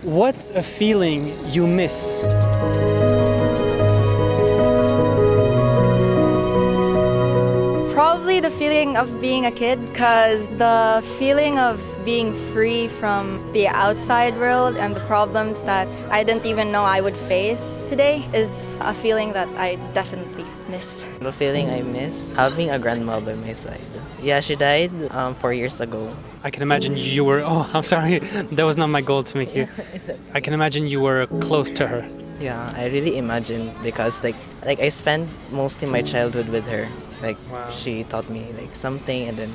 What's a feeling you miss? Probably the feeling of being a kid, because the feeling of being free from the outside world and the problems that I didn't even know I would face today is a feeling that I definitely miss. The feeling I miss, having a grandma by my side. Yeah, she died 4 years ago. I can imagine you were, oh, I'm sorry, that was not my goal to make you. I can imagine you were close to her. Yeah, I really imagine because like I spent most of my childhood with her. Like Wow. she taught me like something, and then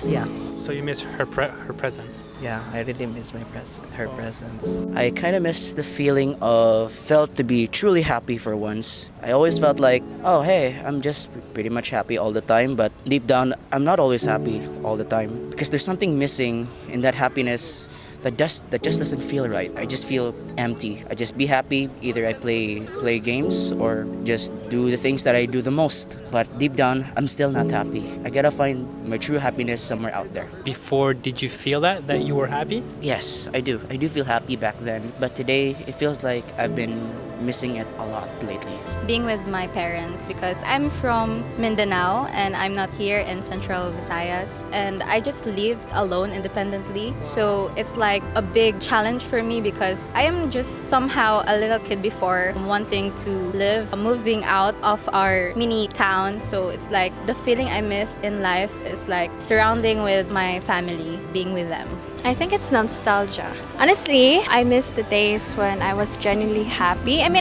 yeah. So you miss her presence. Yeah, I really miss her presence. I kind of miss the feeling of felt to be truly happy for once. I always felt like, oh hey, I'm just pretty much happy all the time, but deep down, I'm not always happy all the time because there's something missing in that happiness that just doesn't feel right. I just feel empty. I just be happy. Either I play games or just do the things that I do the most. But deep down, I'm still not happy. I gotta find my true happiness somewhere out there. Before, did you feel that you were happy? Yes, I do. I do feel happy back then. But today, it feels like I've been missing it a lot lately. Being with my parents, because I'm from Mindanao and I'm not here in Central Visayas, and I just lived alone independently. So it's like a big challenge for me because I am just somehow a little kid before wanting to live, moving out of our mini town. So it's like the feeling I missed in life is like surrounding with my family, being with them. I think it's nostalgia. Honestly, I miss the days when I was genuinely happy. I'm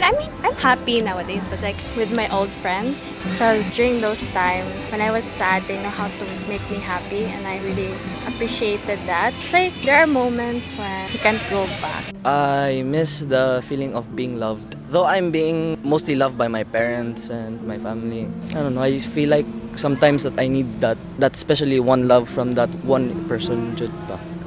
happy nowadays, but like with my old friends. Because during those times when I was sad, they know how to make me happy, and I really appreciated that. It's like there are moments when you can't go back. I miss the feeling of being loved. Though I'm being mostly loved by my parents and my family, I don't know, I just feel like sometimes that I need that especially one love from that one person.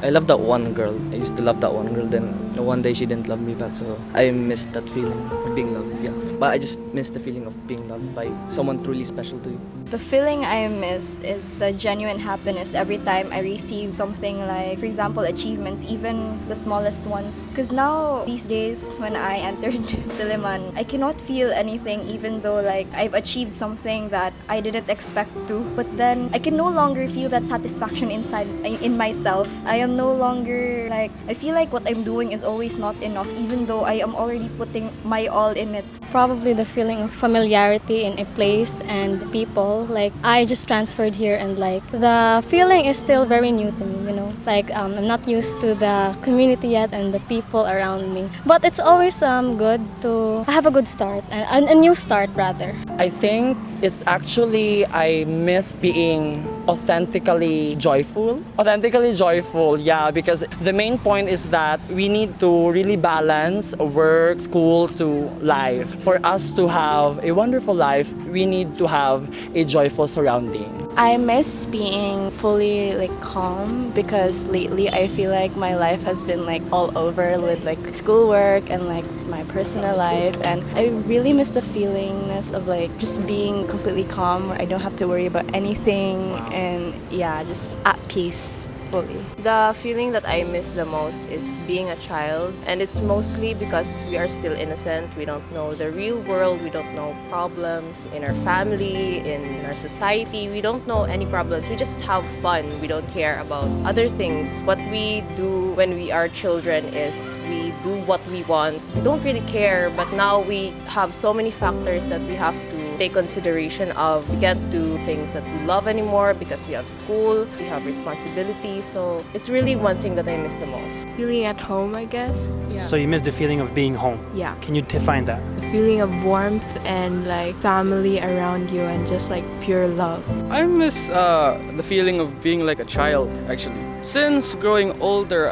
I love that one girl. I used to love that one girl. Then one day she didn't love me back. So I miss that feeling of being loved. Yeah, but I just miss the feeling of being loved by someone truly special to you. The feeling I missed is the genuine happiness every time I receive something like, for example, achievements, even the smallest ones. Because now, these days, when I entered Silliman, I cannot feel anything even though like I've achieved something that I didn't expect to. But then I can no longer feel that satisfaction inside in myself. I am no longer like, I feel like what I'm doing is always not enough even though I am already putting my all in it. Probably the feeling of familiarity in a place and people. Like I just transferred here and like the feeling is still very new to me, you know. Like I'm not used to the community yet and the people around me. But it's always good to have a good start, a new start rather. I think it's actually I miss being authentically joyful. Authentically joyful, yeah, because the main point is that we need to really balance work, school to life. For us to have a wonderful life, we need to have a joyful surrounding. I miss being fully like calm because lately I feel like my life has been like all over with like schoolwork and like my personal life, and I really miss the feelingness of like just being completely calm where I don't have to worry about anything and yeah, just at peace. The feeling that I miss the most is being a child, and it's mostly because we are still innocent. We don't know the real world, we don't know problems in our family, in our society. We don't know any problems. We just have fun. We don't care about other things. What we do when we are children is we do what we want. We don't really care, but now we have so many factors that we have to take consideration of. We can't do things that we love anymore because we have school, we have responsibilities. So it's really one thing that I miss the most. Feeling at home, I guess. Yeah. So you miss the feeling of being home. Yeah. Can you define that? The feeling of warmth and like family around you and just like pure love. I miss the feeling of being like a child, actually. Since growing older,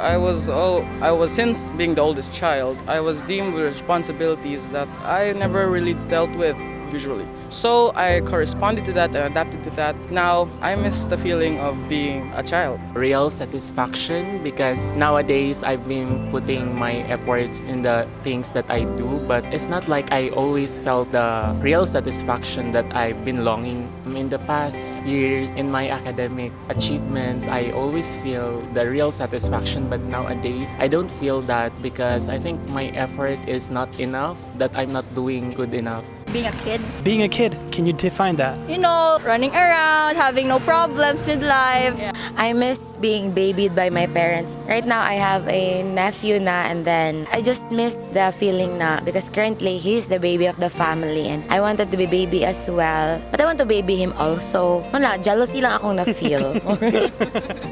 since being the oldest child, I was deemed with responsibilities that I never really dealt with usually. So I corresponded to that and adapted to that. Now I miss the feeling of being a child. Real satisfaction, because nowadays I've been putting my efforts in the things that I do, but it's not like I always felt the real satisfaction that I've been longing. In the past years, in my academic achievements, I always feel the real satisfaction, but nowadays I don't feel that because I think my effort is not enough, that I'm not doing good enough. Being a kid. Being a kid, can you define that? You know, running around, having no problems with life. I miss being babied by my parents. Right now, I have a nephew na, and then I just miss the feeling na because currently he's the baby of the family and I wanted to be baby as well. But I want to baby him also. Wala, jealousy lang akong na-feel.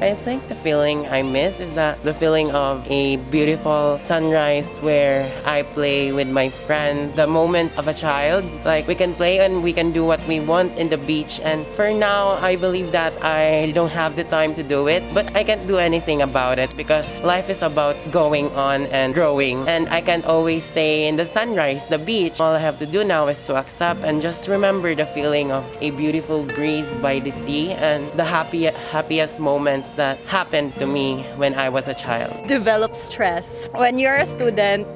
I think the feeling I miss is the feeling of a beautiful sunrise where I play with my friends. The moment of a child, like we can play and we can do what we want in the beach. And for now, I believe that I don't have the time to do it, but I can't do anything about it because life is about going on and growing. And I can't always stay in the sunrise, the beach. All I have to do now is to accept and just remember the feeling of a beautiful breeze by the sea and the happiest moments that happened to me when I was a child. Develop stress. When you're a student,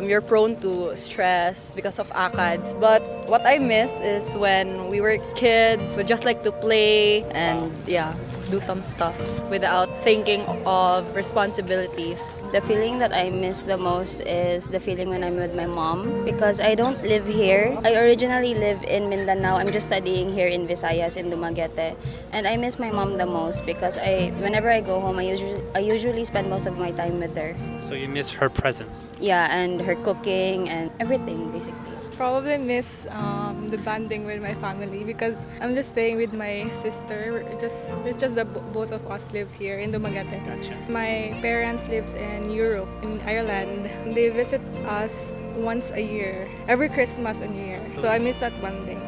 you're prone to stress because of ACADS. But what I miss is when we were kids, we just like to play and do some stuffs without thinking of responsibilities. The feeling that I miss the most is the feeling when I'm with my mom because I don't live here. I originally live in Mindanao. I'm just studying here in Visayas in Dumaguete. And I miss my mom the most because whenever I go home, I usually spend most of my time with her. So you miss her presence? Yeah, and her cooking and everything basically. Probably miss the bonding with my family because I'm just staying with my sister. It's just the both of us lives here in Dumaguete. Gotcha. My parents lives in Europe, in Ireland. They visit us once a year, every Christmas and New Year. So I miss that bonding.